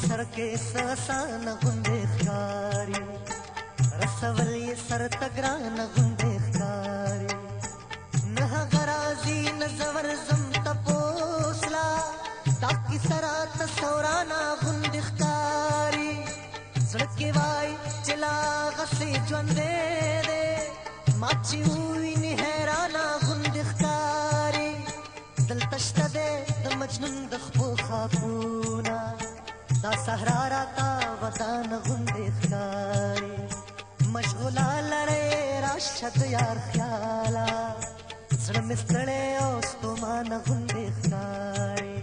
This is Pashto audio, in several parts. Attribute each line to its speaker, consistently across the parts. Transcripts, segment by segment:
Speaker 1: سر کې ساسان غوندې ښکاري رسول یې سر تګران غوندې ښکاري نه هغه راځي نه زور زم تپوسلا دا کیسه راته سورانا غوندې ښکاري زړه کې وای چې لا هغسې ژوندی دی ما چې وویني حیرانه غوندې ښکاري دلته شته دی د مجنون د خپو خاپونه دا صحرا راته ودان غوندې ښکاري مشغوله لړۍ راشه د یار خیاله زړه مې ستړی او ستومانه غوندې ښکاري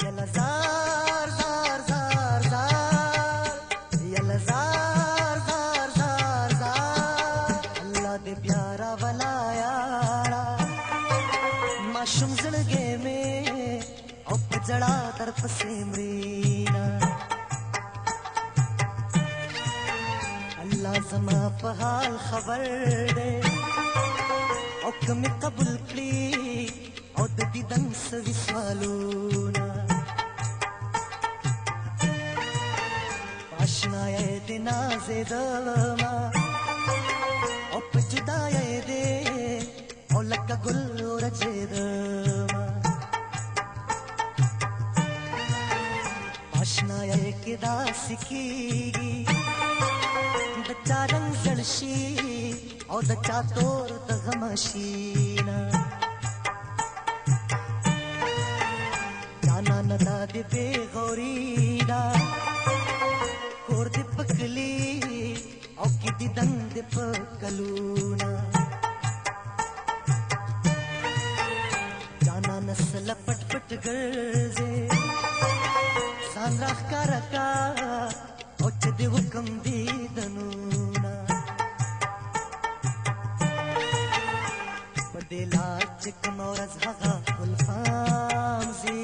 Speaker 1: یله زار زار زار زار یله زار زار زار زار الله دې بیا راولا یاره ماشوم زړګی مې او په ژړا درپسې مرینه الله زما په حال خبر دی او که مې قبول کړي او د دیدن سوي سوالونه په اشنایۍ دې نازېدمه او په جدایۍ دې او لکه ګل ورژېدمه په اشنایۍ کې داسې کېږي د چا رنګ زړ شي او د چا تور د غمه شینه جانانه دا دې بېغوري ده کور دې په کلي او کې دیدن دې په کلونه جانانه سله پټ پټ ګرځې ځان راښکاره کا او چې دې حکم دیدنونه په دې لار چې کومه ورځ هغه ګلفام ځي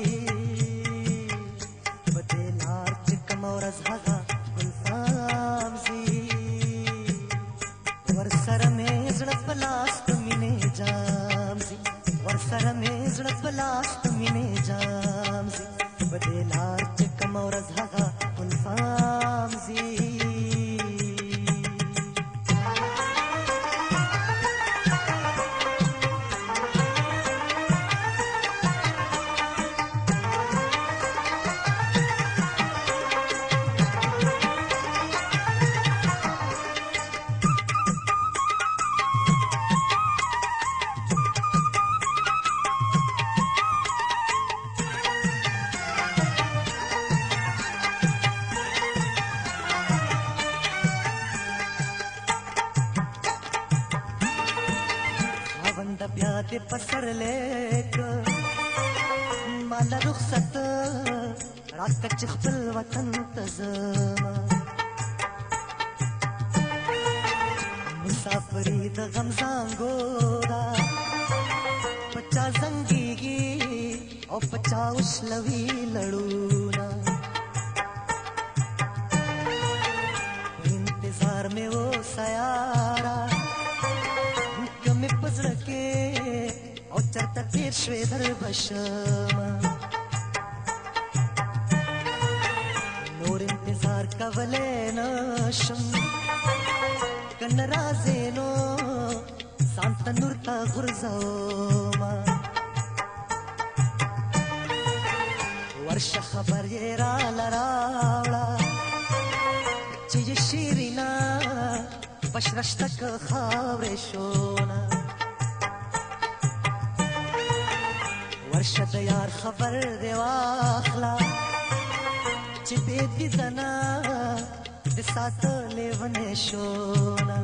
Speaker 1: په دې لار چې کومه ورځ هغه ګلفام ځي ورسره مې زړه په لاس په مینې جام ځي ورسره مې زړه په لاس په مینې جام ځي په دې لار چې کومه ورځ هغه ګلفام ځي بیا دې پسر لیک مالا رخصت راکه چې خپل وطن ته ځمه مسافري د غم زانګو ده په چا زنګېږي او په چا وشلوي لړونه په انتظار مې اوسه یاره کمې په زړه کې او چرته تېر شوې در بشمه نور انتظار کولی نشم که نه راځې نو ځان ته نور ته غورځومه ورشه خبر یې راله راوړه چې یې شیرینه پشرشته که خاورې شونه ورشه د یار خبر دې واخله چې دې دیدنه دې ساتلې ونې شونه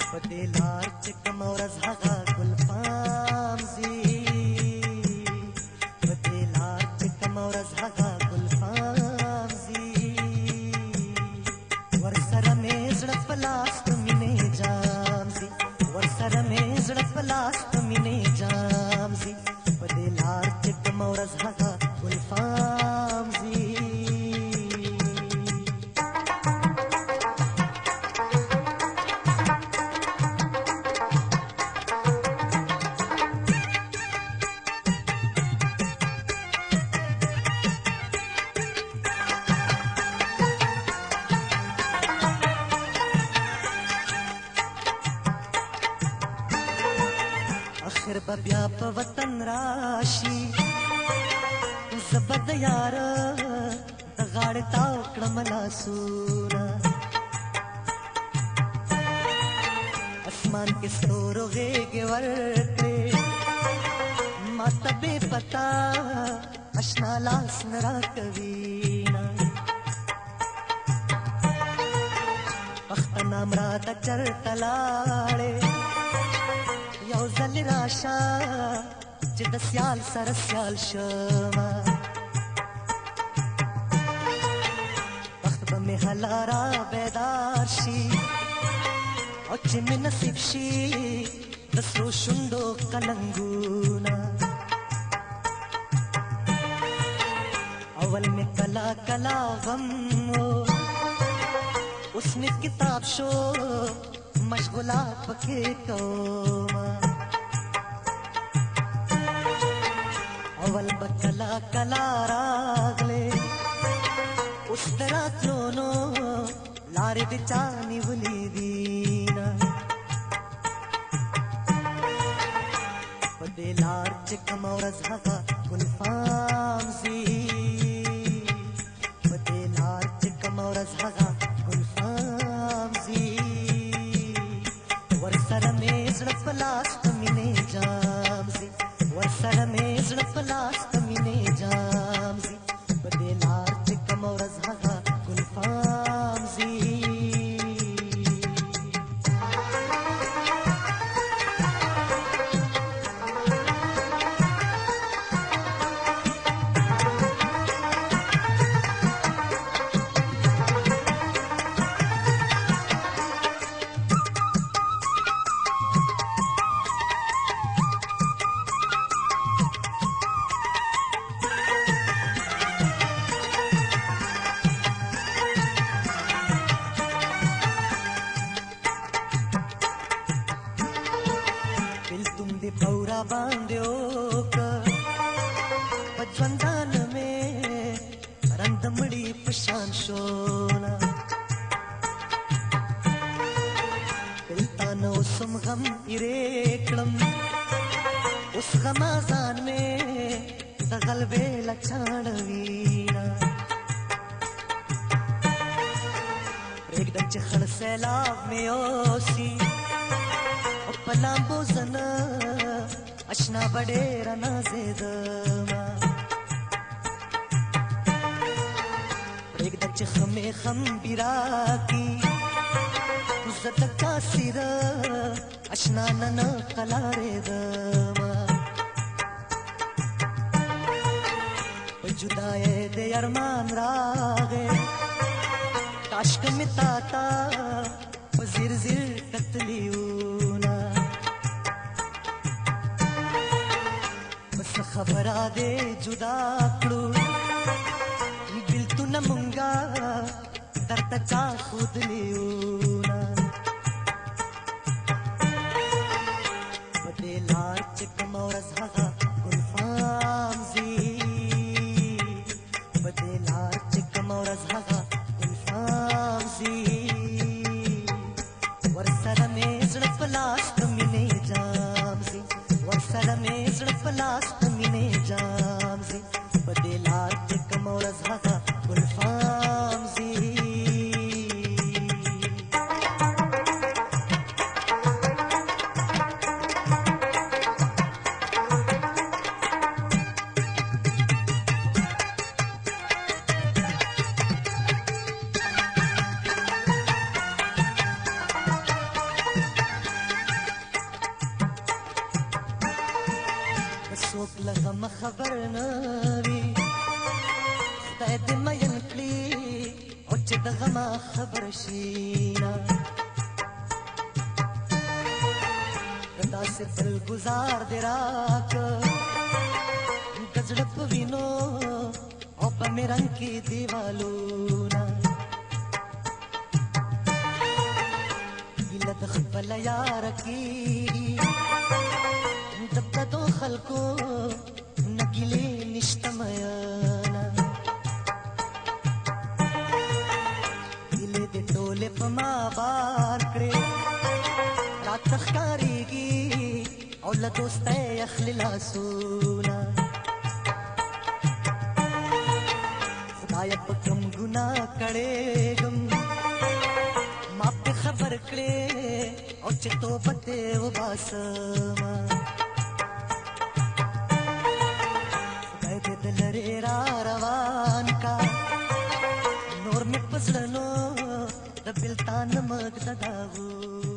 Speaker 1: په دې لار چې کومه ورځ هغه ګلفام ځي په دې لار چې کومه ورځ هغه ګلفام ځي ورسره مې زړه په لاس په مینې جام ځي ورسره مې زړه په لاس په مینې جام ځي په دې لار چې کومه ورځ هغه ګلفام ځي راشي زبد یار د غاړې تاو کړم لاسونه اسمان کې ستورو غېږې ورکړې ما ته بې پتا اشنا لاس نه راکوينه پښتنه مړه ته چرته لاړې یو ځل راشه چې د سیال سره سیال شمه وخت به مې هلا را بیدار شي او چې مې نصیب شي د سرو شونډو کلنګونه اول مې کلا کلا غم اوس مې کتاب شو مشغوله پکې کومه اول به کلا کلا راغلې اوس د راتلو نو لارې د چا نیولې دینه په دې لار چې کومه ورځ هغه ګلفام ځي په دې لار چې کومه ورځ هغه ګلفام ځي ورسره مې زړه په لاس په مینې جام ځي ورسره مې زړه په لاس په مینې جام ځي په دې لار چې کومه ورځ هغه ګلفام ځي پورا باندې وکړه په ژوندان مې رنګ د مړي په شان شوله دلته نو اوسم غم ایرې کړم اوس غما ځان مې د غلبې له چاړوینه پرېږدم چې خړ سیلاب مې یوسي په لامبو زنه اشنا به ډېره نازېدمه پرېږده چې ښه مې خم بیراکي زه د کاسیره اشنا نن قلارېدمه په جدایۍ د ارمان راغې کاشکه مې تا ته په ځیر ځیر کتلي خبره دې جدا کړو بلتونه مونږه درته چا ښودلیونه په دې لار چې کومه ورځ هغه ګلفام ځي په دې لار چې کومه ورځ هغه ګلفام ځي ورسره مې زړه په لاس د مینې جام ځي ورسره مې زړه په لاس جام ځي په دې لار چې کومه ورځ هغه ګلفام ځي څوک له غمه خبر نه وي خدای دې مین کړي او چې د غمه خبر شي نه داسې تل ګزار دې راکړه د زړه په وینو او په مې رنګ کې دیوالونه ګیله د خپله یاره کېږي د پردو خلکو نه ګیلې نشته میانه ګیلې دې ټولې په ما بار کړې راته ښکارېږي او له دوستی اخلي لاسونه خدایه په کوم ګناه کړېږم ما پې خبر کړې او چې توبه دې وباسمه خدای دې د لرې را روان کا نور مې په زړه نو د بېلتانه مږده داغونه